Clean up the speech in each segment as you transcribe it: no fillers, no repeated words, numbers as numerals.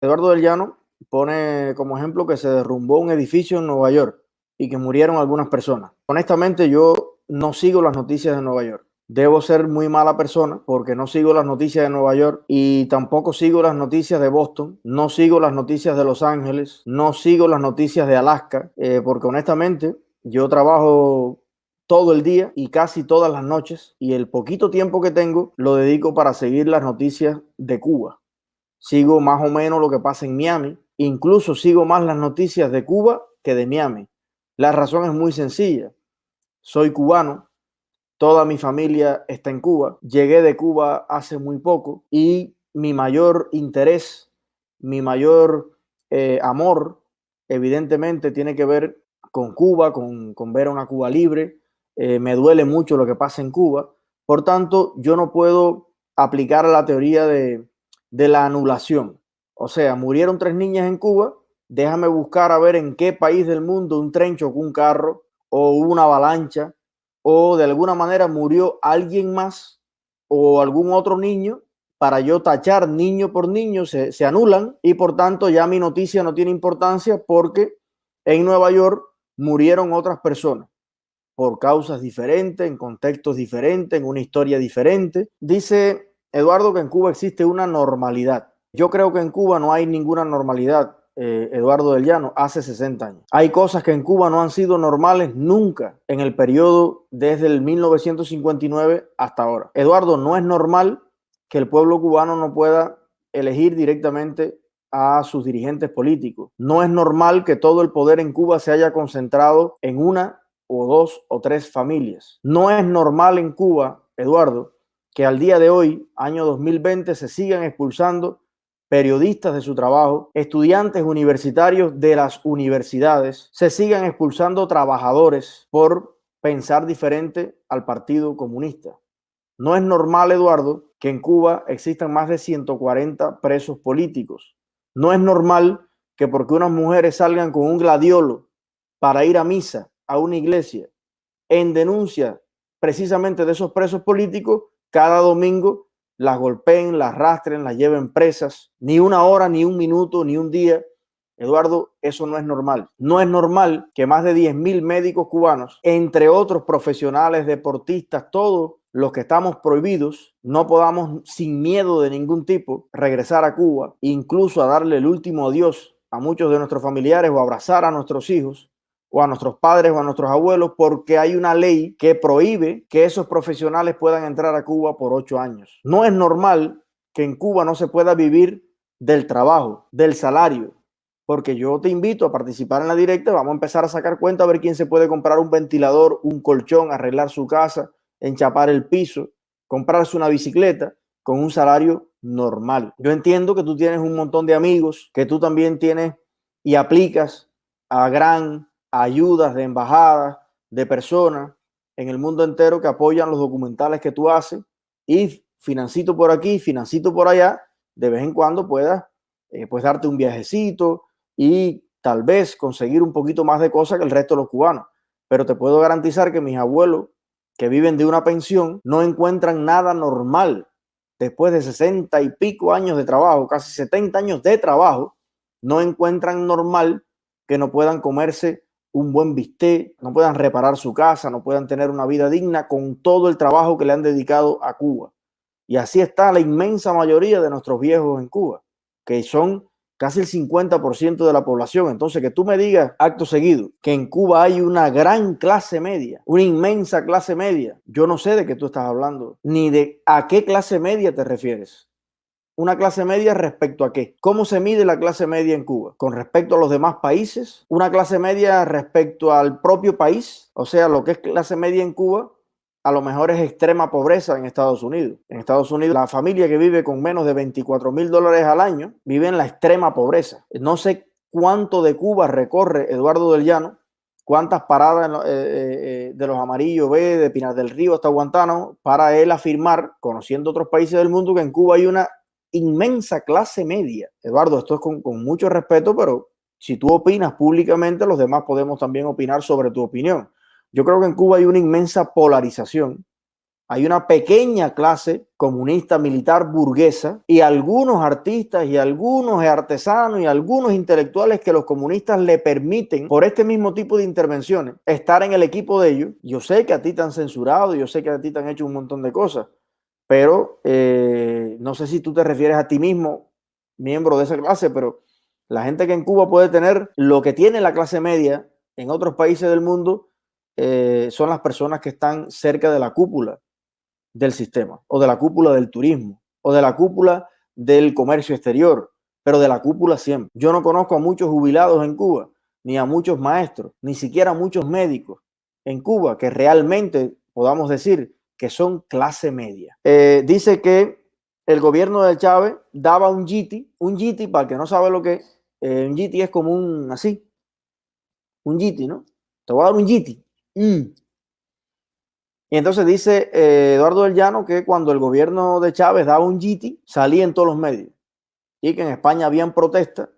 Eduardo del Llano pone como ejemplo que se derrumbó un edificio en Nueva York y que murieron algunas personas. Honestamente, yo no sigo las noticias de Nueva York. Debo ser muy mala persona porque no sigo las noticias de Nueva York y tampoco sigo las noticias de Boston, no sigo las noticias de Los Ángeles, no sigo las noticias de Alaska, porque honestamente yo trabajo todo el día y casi todas las noches y el poquito tiempo que tengo lo dedico para seguir las noticias de Cuba. Sigo más o menos lo que pasa en Miami, incluso sigo más las noticias de Cuba que de Miami. La razón es muy sencilla. Soy cubano, toda mi familia está en Cuba, llegué de Cuba hace muy poco y mi mayor interés, mi mayor amor, evidentemente tiene que ver con Cuba, con ver a una Cuba libre. Me duele mucho lo que pasa en Cuba. Por tanto, yo no puedo aplicar la teoría de la anulación. O sea, murieron 3 niñas en Cuba, déjame buscar a ver en qué país del mundo un tren chocó un carro o una avalancha o de alguna manera murió alguien más o algún otro niño, para yo tachar niño por niño, se anulan y por tanto ya mi noticia no tiene importancia porque en Nueva York murieron otras personas por causas diferentes, en contextos diferentes, en una historia diferente. Dice Eduardo que en Cuba existe una normalidad. Yo creo que en Cuba no hay ninguna normalidad, Eduardo del Llano, hace 60 años. Hay cosas que en Cuba no han sido normales nunca en el periodo desde el 1959 hasta ahora. Eduardo, no es normal que el pueblo cubano no pueda elegir directamente a sus dirigentes políticos. No es normal que todo el poder en Cuba se haya concentrado en una o dos o tres familias. No es normal en Cuba, Eduardo, que al día de hoy, año 2020, se sigan expulsando periodistas de su trabajo, estudiantes universitarios de las universidades, se sigan expulsando trabajadores por pensar diferente al Partido Comunista. No es normal, Eduardo, que en Cuba existan más de 140 presos políticos. No es normal que porque unas mujeres salgan con un gladiolo para ir a misa a una iglesia en denuncia precisamente de esos presos políticos, cada domingo las golpeen, las rastren, las lleven presas, ni una hora, ni un minuto, ni un día. Eduardo, eso no es normal. No es normal que más de 10.000 médicos cubanos, entre otros profesionales, deportistas, todos los que estamos prohibidos, no podamos sin miedo de ningún tipo regresar a Cuba, incluso a darle el último adiós a muchos de nuestros familiares o abrazar a nuestros hijos o a nuestros padres o a nuestros abuelos, porque hay una ley que prohíbe que esos profesionales puedan entrar a Cuba por 8 años. No es normal que en Cuba no se pueda vivir del trabajo, del salario, porque yo te invito a participar en la directa, vamos a empezar a sacar cuenta a ver quién se puede comprar un ventilador, un colchón, arreglar su casa, enchapar el piso, comprarse una bicicleta con un salario normal. Yo entiendo que tú tienes un montón de amigos, que tú también tienes y aplicas a gran ayudas de embajadas, de personas en el mundo entero que apoyan los documentales que tú haces y financito por aquí, financito por allá, de vez en cuando puedas pues darte un viajecito y tal vez conseguir un poquito más de cosas que el resto de los cubanos. Pero te puedo garantizar que mis abuelos que viven de una pensión no encuentran nada normal después de 60 y pico años de trabajo, casi 70 años de trabajo, no encuentran normal que no puedan comerse un buen bistec, no puedan reparar su casa, no puedan tener una vida digna con todo el trabajo que le han dedicado a Cuba. Y así está la inmensa mayoría de nuestros viejos en Cuba, que son casi el 50% de la población. Entonces, que tú me digas acto seguido que en Cuba hay una gran clase media, una inmensa clase media, yo no sé de qué tú estás hablando, ni de a qué clase media te refieres. ¿Una clase media respecto a qué? ¿Cómo se mide la clase media en Cuba? ¿Con respecto a los demás países? ¿Una clase media respecto al propio país? O sea, lo que es clase media en Cuba, a lo mejor es extrema pobreza en Estados Unidos. En Estados Unidos, la familia que vive con menos de $24,000 al año vive en la extrema pobreza. No sé cuánto de Cuba recorre Eduardo del Llano, cuántas paradas de los Amarillos B, de Pinar del Río hasta Guantánamo, para él afirmar, conociendo otros países del mundo, que en Cuba hay una inmensa clase media. Eduardo, esto es con mucho respeto, pero si tú opinas públicamente, los demás podemos también opinar sobre tu opinión. Yo creo que en Cuba hay una inmensa polarización Hay una pequeña clase comunista, militar, burguesa y algunos artistas y algunos artesanos y algunos intelectuales que los comunistas le permiten, por este mismo tipo de intervenciones, estar en el equipo de ellos. Yo sé que a ti te han censurado, yo sé que a ti te han hecho un montón de cosas, pero no sé si tú te refieres a ti mismo, miembro de esa clase, pero la gente que en Cuba puede tener lo que tiene la clase media en otros países del mundo son las personas que están cerca de la cúpula del sistema, o de la cúpula del turismo, o de la cúpula del comercio exterior, pero de la cúpula siempre. Yo no conozco a muchos jubilados en Cuba, ni a muchos maestros, ni siquiera a muchos médicos en Cuba que realmente podamos decir que son clase media. Dice que el gobierno de Chávez daba un GT, para el que no sabe lo que es, un GT es como un así, un GT, ¿no? Te voy a dar un GT. Y entonces dice Eduardo del Llano que cuando el gobierno de Chávez daba un GT, salía en todos los medios. Y que en España habían protestas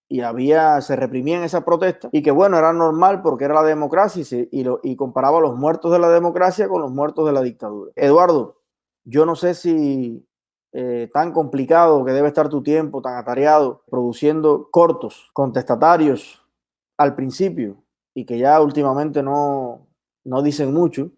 y se reprimían esas protestas. Y que bueno, era normal porque era la democracia y comparaba los muertos de la democracia con los muertos de la dictadura. Eduardo, yo no sé si tan complicado que debe estar tu tiempo, tan atareado, produciendo cortos, contestatarios al principio y que ya últimamente no dicen mucho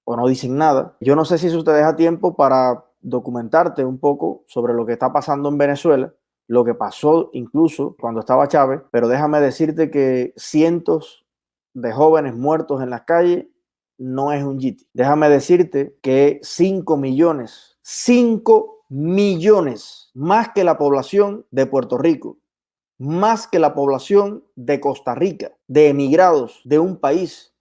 o no dicen nada. Yo no sé si eso te deja tiempo para documentarte un poco sobre lo que está pasando en Venezuela, lo que pasó incluso cuando estaba Chávez, pero déjame decirte que cientos de jóvenes muertos en las calles no es un GT. Déjame decirte que 5 millones, más que la población de Puerto Rico, más que la población de Costa Rica, de emigrados de un país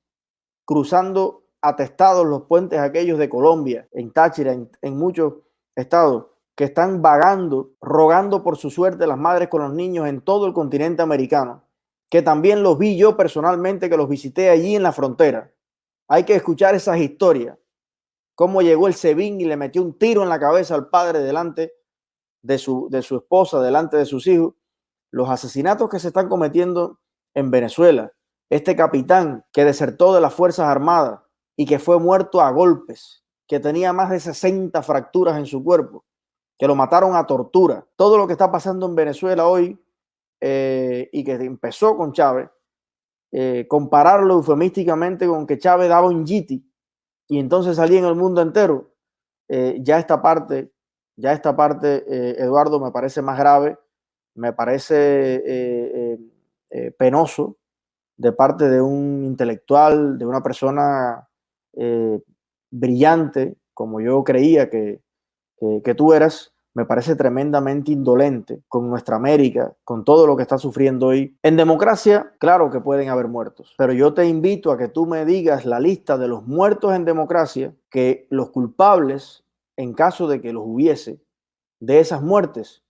cruzando atestados los puentes aquellos de Colombia, en Táchira, en muchos estados, que están vagando, rogando por su suerte las madres con los niños en todo el continente americano, que también los vi yo personalmente, que los visité allí en la frontera. Hay que escuchar esas historias, cómo llegó el SEBIN y le metió un tiro en la cabeza al padre delante de su esposa, delante de sus hijos, los asesinatos que se están cometiendo en Venezuela, este capitán que desertó de las Fuerzas Armadas y que fue muerto a golpes, que tenía más de 60 fracturas en su cuerpo, que lo mataron a tortura. Todo lo que está pasando en Venezuela hoy y que empezó con Chávez, compararlo eufemísticamente con que Chávez daba un yiti y entonces salía en el mundo entero, ya esta parte, Eduardo, me parece más grave, me parece penoso de parte de un intelectual, de una persona brillante, como yo creía que tú eras. Me parece tremendamente indolente con nuestra América, con todo lo que está sufriendo hoy. En democracia, claro que pueden haber muertos, pero yo te invito a que tú me digas la lista de los muertos en democracia, que los culpables, en caso de que los hubiese, de esas muertes,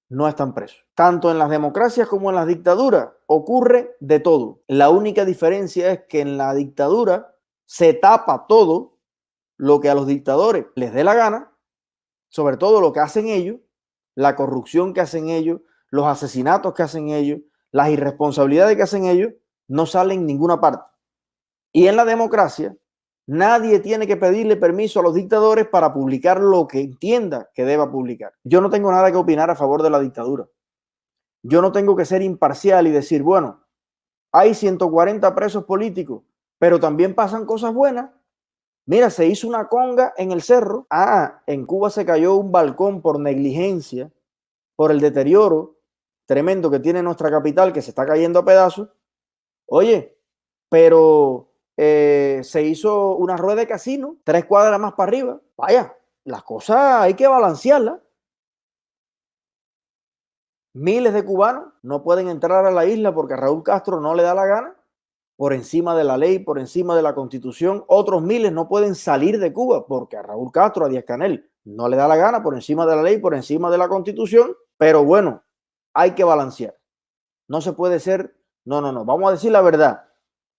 no están presos. Tanto en las democracias como en las dictaduras ocurre de todo. La única diferencia es que en la dictadura se tapa todo lo que a los dictadores les dé la gana, sobre todo lo que hacen ellos, la corrupción que hacen ellos, los asesinatos que hacen ellos, las irresponsabilidades que hacen ellos, no salen en ninguna parte. Y en la democracia, nadie tiene que pedirle permiso a los dictadores para publicar lo que entienda que deba publicar. Yo no tengo nada que opinar a favor de la dictadura. Yo no tengo que ser imparcial y decir, bueno, hay 140 presos políticos, pero también pasan cosas buenas. Mira, se hizo una conga en el cerro. En Cuba se cayó un balcón por negligencia, por el deterioro tremendo que tiene nuestra capital, que se está cayendo a pedazos. Oye, pero se hizo una rueda de casino 3 cuadras más para arriba. Vaya, las cosas hay que balancearlas. Miles de cubanos no pueden entrar a la isla porque a Raúl Castro no le da la gana, por encima de la ley, por encima de la Constitución. Otros miles no pueden salir de Cuba porque a Raúl Castro, a Díaz-Canel, no le da la gana, por encima de la ley, por encima de la Constitución. Pero bueno, hay que balancear. No se puede ser, no, vamos a decir la verdad.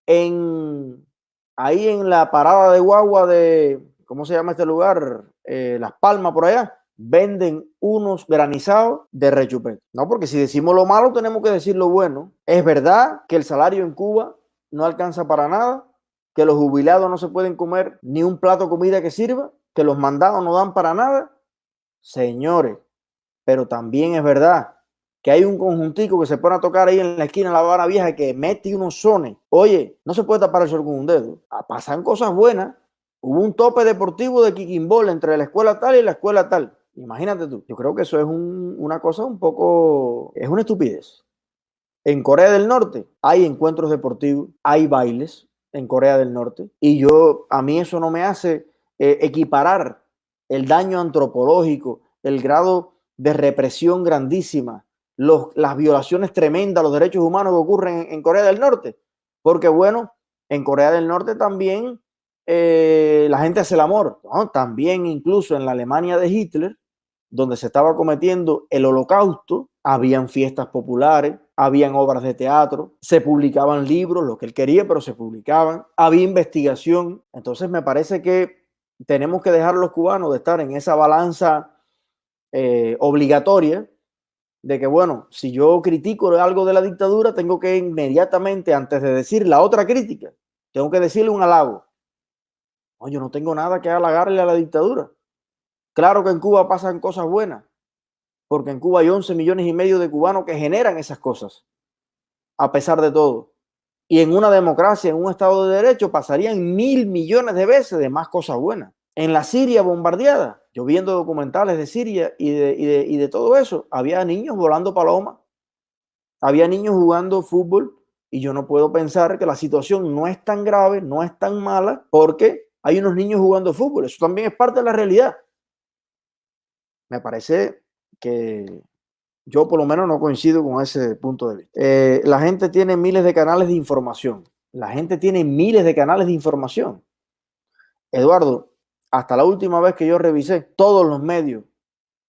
Ahí en la parada de guagua de, ¿cómo se llama este lugar? Las Palmas, por allá, venden unos granizados de rechupete. No, porque si decimos lo malo, tenemos que decir lo bueno. Es verdad que el salario en Cuba no alcanza para nada, que los jubilados no se pueden comer ni un plato de comida que sirva. que los mandados no dan para nada, señores, pero también es verdad que hay un conjuntico que se pone a tocar ahí en la esquina de La Habana Vieja que mete unos sones. Oye, no se puede tapar el sol con un dedo. Pasan cosas buenas. Hubo un tope deportivo de kicking ball entre la escuela tal y la escuela tal. Imagínate tú. Yo creo que eso es una cosa un poco... Es una estupidez. En Corea del Norte hay encuentros deportivos, hay bailes en Corea del Norte. Y a mí eso no me hace equiparar el daño antropológico, el grado de represión grandísima, las violaciones tremendas a los derechos humanos que ocurren en Corea del Norte. Porque bueno, en Corea del Norte también la gente hace el amor, ¿no? También incluso en la Alemania de Hitler, donde se estaba cometiendo el holocausto, habían fiestas populares, habían obras de teatro, se publicaban libros, lo que él quería, pero se publicaban, había investigación. Entonces me parece que tenemos que dejar a los cubanos de estar en esa balanza obligatoria de que, bueno, si yo critico algo de la dictadura, tengo que inmediatamente, antes de decir la otra crítica, tengo que decirle un halago. No, yo no tengo nada que halagarle a la dictadura. Claro que en Cuba pasan cosas buenas, porque en Cuba hay 11 millones y medio de cubanos que generan esas cosas, a pesar de todo. Y en una democracia, en un Estado de Derecho, pasarían 1.000 millones de veces de más cosas buenas. En la Siria bombardeada, yo viendo documentales de Siria y de todo eso, había niños volando palomas, había niños jugando fútbol, y yo no puedo pensar que la situación no es tan grave, no es tan mala, porque hay unos niños jugando fútbol. Eso también es parte de la realidad. Me parece que yo por lo menos no coincido con ese punto de vista. La gente tiene miles de canales de información. La gente tiene miles de canales de información. Eduardo, hasta la última vez que yo revisé, todos los medios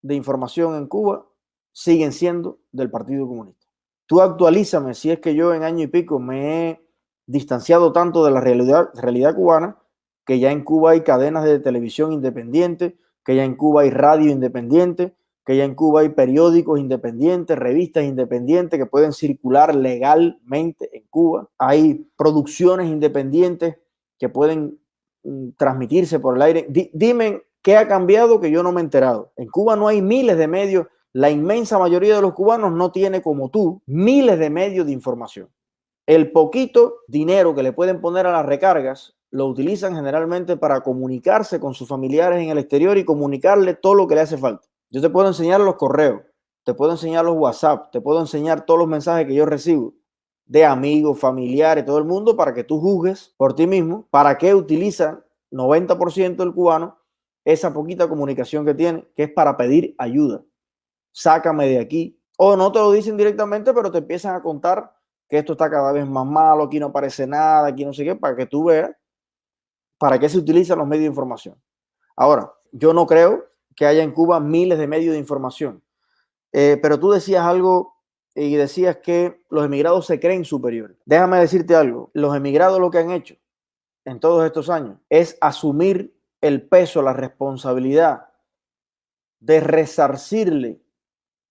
de información en Cuba siguen siendo del Partido Comunista. Tú actualízame si es que yo en año y pico me he distanciado tanto de la realidad cubana, que ya en Cuba hay cadenas de televisión independientes, que ya en Cuba hay radio independiente, que ya en Cuba hay periódicos independientes, revistas independientes que pueden circular legalmente en Cuba. Hay producciones independientes que pueden transmitirse por el aire. Dime qué ha cambiado que yo no me he enterado. En Cuba no hay miles de medios. La inmensa mayoría de los cubanos no tiene, como tú, miles de medios de información. El poquito dinero que le pueden poner a las recargas lo utilizan generalmente para comunicarse con sus familiares en el exterior y comunicarle todo lo que le hace falta. Yo te puedo enseñar los correos, te puedo enseñar los WhatsApp, te puedo enseñar todos los mensajes que yo recibo de amigos, familiares, todo el mundo, para que tú juzgues por ti mismo para qué utiliza 90% del cubano esa poquita comunicación que tiene, que es para pedir ayuda. Sácame de aquí. O no te lo dicen directamente, pero te empiezan a contar que esto está cada vez más malo, aquí no aparece nada, aquí no sé qué, para que tú veas para qué se utilizan los medios de información. Ahora, yo no creo que haya en Cuba miles de medios de información, pero tú decías algo y decías que los emigrados se creen superiores. Déjame decirte algo, los emigrados lo que han hecho en todos estos años es asumir el peso, la responsabilidad de resarcirle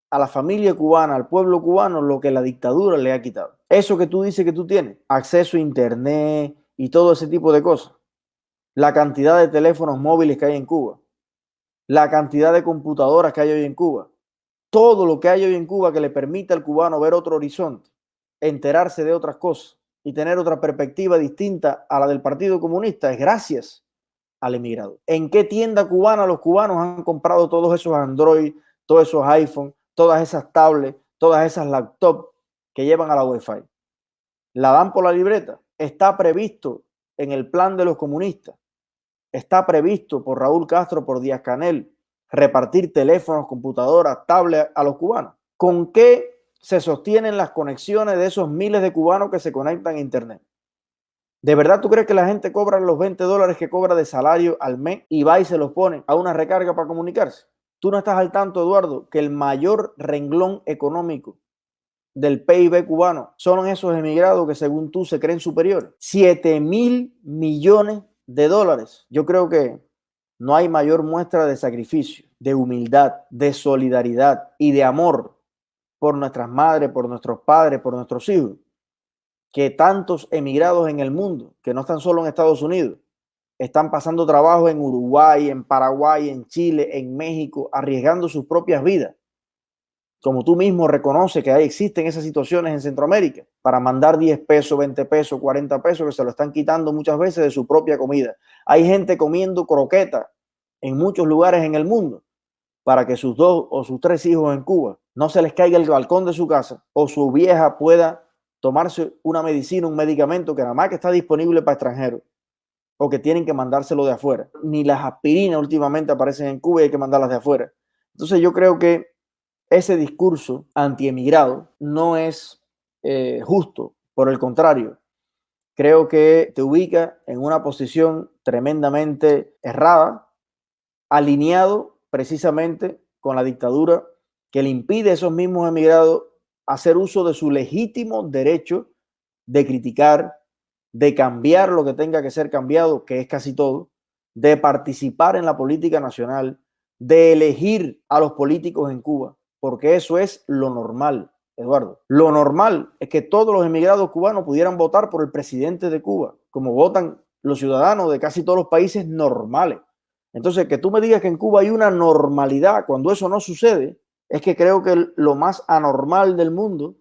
a la familia cubana, al pueblo cubano, lo que la dictadura le ha quitado. Eso que tú dices que tú tienes, acceso a internet y todo ese tipo de cosas, la cantidad de teléfonos móviles que hay en Cuba, la cantidad de computadoras que hay hoy en Cuba, todo lo que hay hoy en Cuba que le permite al cubano ver otro horizonte, enterarse de otras cosas y tener otra perspectiva distinta a la del Partido Comunista es gracias al emigrado. ¿En qué tienda cubana los cubanos han comprado todos esos Android, todos esos iPhone, todas esas tablets, todas esas laptops que llevan a la Wi-Fi? La dan por la libreta. Está previsto en el plan de los comunistas. Está previsto por Raúl Castro, por Díaz Canel, repartir teléfonos, computadoras, tablets a los cubanos. ¿Con qué se sostienen las conexiones de esos miles de cubanos que se conectan a internet? ¿De verdad tú crees que la gente cobra los $20 que cobra de salario al mes y va y se los pone a una recarga para comunicarse? Tú no estás al tanto, Eduardo, que el mayor renglón económico del PIB cubano son esos emigrados que según tú se creen superiores. 7.000 millones de dólares. Yo creo que no hay mayor muestra de sacrificio, de humildad, de solidaridad y de amor por nuestras madres, por nuestros padres, por nuestros hijos, que tantos emigrados en el mundo, que no están solo en Estados Unidos, están pasando trabajo en Uruguay, en Paraguay, en Chile, en México, arriesgando sus propias vidas. Como tú mismo reconoces que existen esas situaciones en Centroamérica, para mandar 10 pesos, 20 pesos, 40 pesos, que se lo están quitando muchas veces de su propia comida. Hay gente comiendo croquetas en muchos lugares en el mundo para que sus 2 o sus 3 hijos en Cuba no se les caiga el balcón de su casa o su vieja pueda tomarse una medicina, un medicamento que nada más que está disponible para extranjeros o que tienen que mandárselo de afuera. Ni las aspirinas últimamente aparecen en Cuba y hay que mandarlas de afuera. Entonces yo creo que ese discurso antiemigrado no es justo. Por el contrario, creo que te ubica en una posición tremendamente errada, alineado precisamente con la dictadura que le impide a esos mismos emigrados hacer uso de su legítimo derecho de criticar, de cambiar lo que tenga que ser cambiado, que es casi todo, de participar en la política nacional, de elegir a los políticos en Cuba, porque eso es lo normal, Eduardo. Lo normal es que todos los emigrados cubanos pudieran votar por el presidente de Cuba, como votan los ciudadanos de casi todos los países normales. Entonces, que tú me digas que en Cuba hay una normalidad cuando eso no sucede, es que creo que lo más anormal del mundo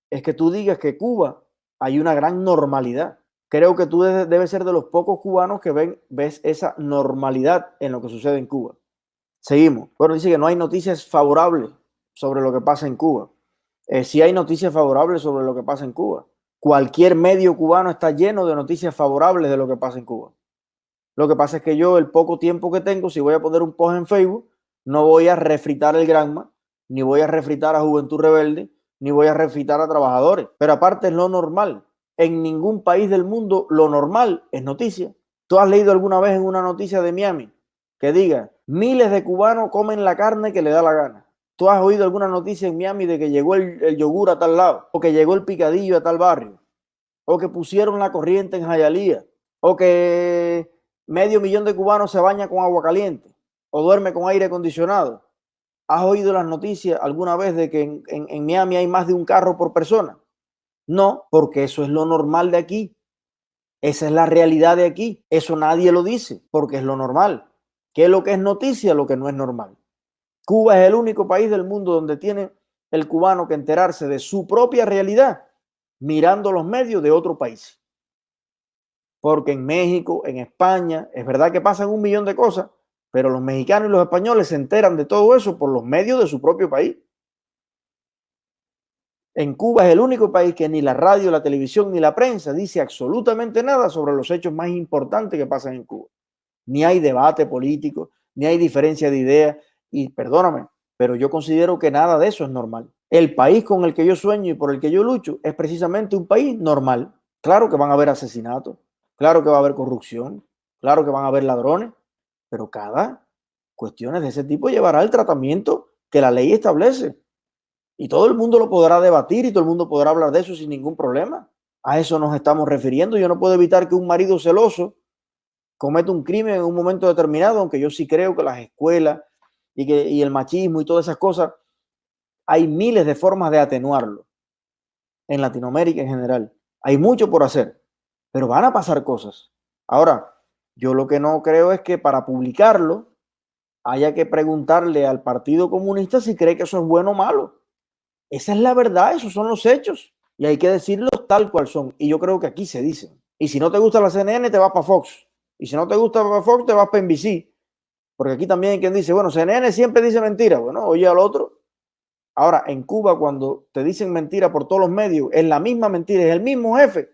es que tú digas que Cuba hay una gran normalidad. Creo que tú debes ser de los pocos cubanos que ves esa normalidad en lo que sucede en Cuba. Seguimos. Bueno, dice que no hay noticias favorables sobre lo que pasa en Cuba. Sí hay noticias favorables sobre lo que pasa en Cuba. Cualquier medio cubano está lleno de noticias favorables de lo que pasa en Cuba. Lo que pasa es que yo, el poco tiempo que tengo, si voy a poner un post en Facebook, no voy a refritar el Granma, ni voy a refritar a Juventud Rebelde, ni voy a refritar a trabajadores. Pero aparte es lo normal. En ningún país del mundo lo normal es noticia. ¿Tú has leído alguna vez en una noticia de Miami que diga, miles de cubanos comen la carne que le da la gana? ¿Tú has oído alguna noticia en Miami de que llegó el yogur a tal lado? ¿O que llegó el picadillo a tal barrio? ¿O que pusieron la corriente en Hialeah? ¿O que medio millón de cubanos se baña con agua caliente? ¿O duerme con aire acondicionado? ¿Has oído las noticias alguna vez de que en Miami hay más de un carro por persona? No, porque eso es lo normal de aquí. Esa es la realidad de aquí. Eso nadie lo dice, porque es lo normal. ¿Qué es lo que es noticia? Lo que no es normal. Cuba es el único país del mundo donde tiene el cubano que enterarse de su propia realidad mirando los medios de otro país. Porque en México, en España, es verdad que pasan un millón de cosas, pero los mexicanos y los españoles se enteran de todo eso por los medios de su propio país. En Cuba es el único país que ni la radio, la televisión, ni la prensa dice absolutamente nada sobre los hechos más importantes que pasan en Cuba. Ni hay debate político, ni hay diferencia de ideas. Y perdóname, pero yo considero que nada de eso es normal. El país con el que yo sueño y por el que yo lucho es precisamente un país normal. Claro que van a haber asesinatos, claro que va a haber corrupción, claro que van a haber ladrones, pero cada cuestiones de ese tipo llevará el tratamiento que la ley establece. Y todo el mundo lo podrá debatir y todo el mundo podrá hablar de eso sin ningún problema. A eso nos estamos refiriendo. Yo no puedo evitar que un marido celoso cometa un crimen en un momento determinado, aunque yo sí creo que las escuelas y el machismo y todas esas cosas, hay miles de formas de atenuarlo en Latinoamérica en general. Hay mucho por hacer, pero van a pasar cosas. Ahora, yo lo que no creo es que para publicarlo haya que preguntarle al Partido Comunista si cree que eso es bueno o malo. Esa es la verdad, esos son los hechos. Y hay que decirlos tal cual son. Y yo creo que aquí se dicen. Y si no te gusta la CNN, te vas para Fox. Y si no te gusta Fox, te vas para NBC. Porque aquí también hay quien dice, bueno, CNN siempre dice mentira. Bueno, oye al otro. Ahora, en Cuba, cuando te dicen mentira por todos los medios, es la misma mentira, es el mismo jefe.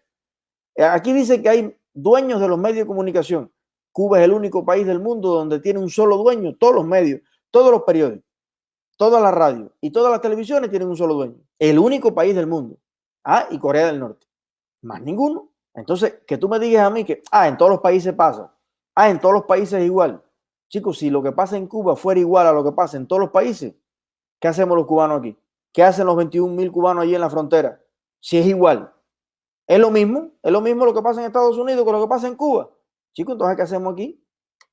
Aquí dice que hay dueños de los medios de comunicación. Cuba es el único país del mundo donde tiene un solo dueño, todos los medios, todos los periódicos, todas las radios y todas las televisiones tienen un solo dueño. El único país del mundo. Ah, y Corea del Norte. Más ninguno. Entonces, que tú me digas a mí que, en todos los países pasa. En todos los países es igual. Chicos, si lo que pasa en Cuba fuera igual a lo que pasa en todos los países, ¿qué hacemos los cubanos aquí? ¿Qué hacen los 21,000 cubanos allí en la frontera? Si es igual. Es lo mismo lo que pasa en Estados Unidos que lo que pasa en Cuba. Chicos, entonces, ¿qué hacemos aquí?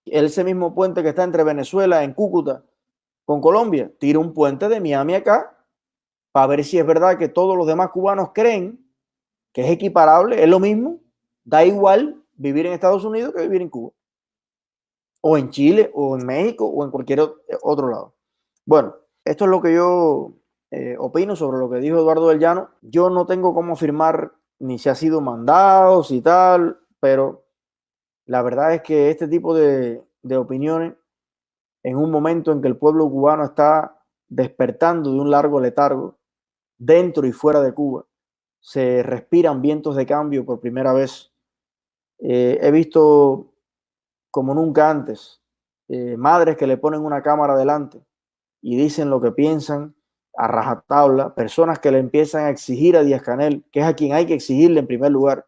Ese mismo puente que está entre Venezuela, en Cúcuta, con Colombia, tira un puente de Miami acá para ver si es verdad que todos los demás cubanos creen que es equiparable, es lo mismo, da igual vivir en Estados Unidos que vivir en Cuba. o en Chile, o en México, o en cualquier otro lado. Bueno, esto es lo que yo opino sobre lo que dijo Eduardo del Llano. Yo no tengo cómo afirmar ni si ha sido mandado, si tal, pero la verdad es que este tipo de opiniones, en un momento en que el pueblo cubano está despertando de un largo letargo, dentro y fuera de Cuba, se respiran vientos de cambio por primera vez. He visto como nunca antes madres que le ponen una cámara delante y dicen lo que piensan a rajatabla, personas que le empiezan a exigir a Díaz-Canel, que es a quien hay que exigirle en primer lugar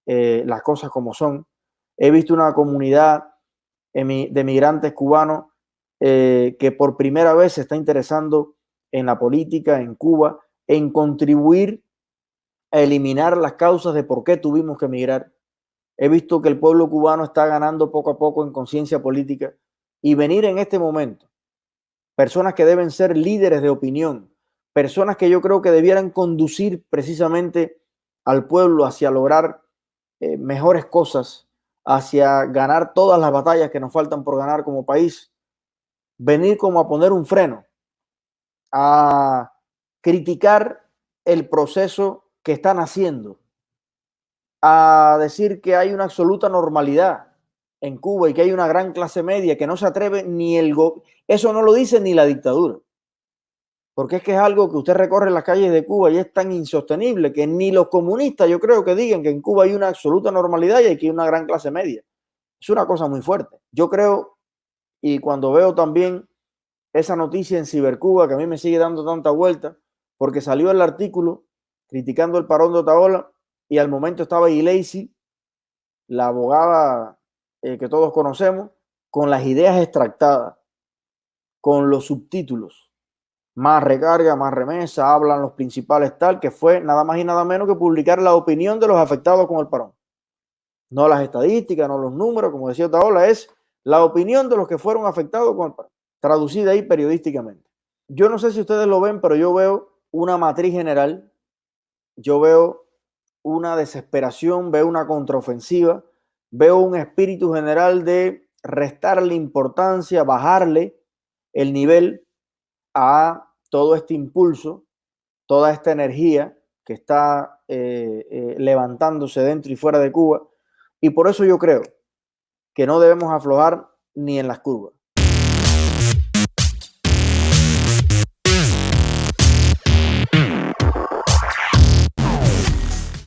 las cosas como son. He visto una comunidad de migrantes cubanos que por primera vez se está interesando en la política en Cuba, en contribuir a eliminar las causas de por qué tuvimos que emigrar. He visto que el pueblo cubano está ganando poco a poco en conciencia política y venir en este momento personas que deben ser líderes de opinión, personas que yo creo que debieran conducir precisamente al pueblo hacia lograr mejores cosas, hacia ganar todas las batallas que nos faltan por ganar como país, venir como a poner un freno, a criticar el proceso que están haciendo, a decir que hay una absoluta normalidad en Cuba y que hay una gran clase media que no se atreve ni eso no lo dice ni la dictadura. Porque es que es algo que usted recorre las calles de Cuba y es tan insostenible que ni los comunistas yo creo que digan que en Cuba hay una absoluta normalidad y que hay una gran clase media. Es una cosa muy fuerte. Yo creo, y cuando veo también esa noticia en Cibercuba, que a mí me sigue dando tanta vuelta, porque salió el artículo criticando el parón de Otaola y al momento estaba Ileisi, la abogada que todos conocemos, con las ideas extractadas, con los subtítulos. Más recarga, más remesa, hablan los principales tal, que fue nada más y nada menos que publicar la opinión de los afectados con el parón. No las estadísticas, no los números, como decía Otaola, es la opinión de los que fueron afectados con el parón, traducida ahí periodísticamente. Yo no sé si ustedes lo ven, pero yo veo una matriz general, yo veo una desesperación, veo una contraofensiva, veo un espíritu general de restarle importancia, bajarle el nivel a todo este impulso, toda esta energía que está levantándose dentro y fuera de Cuba. Y por eso yo creo que no debemos aflojar ni en las curvas.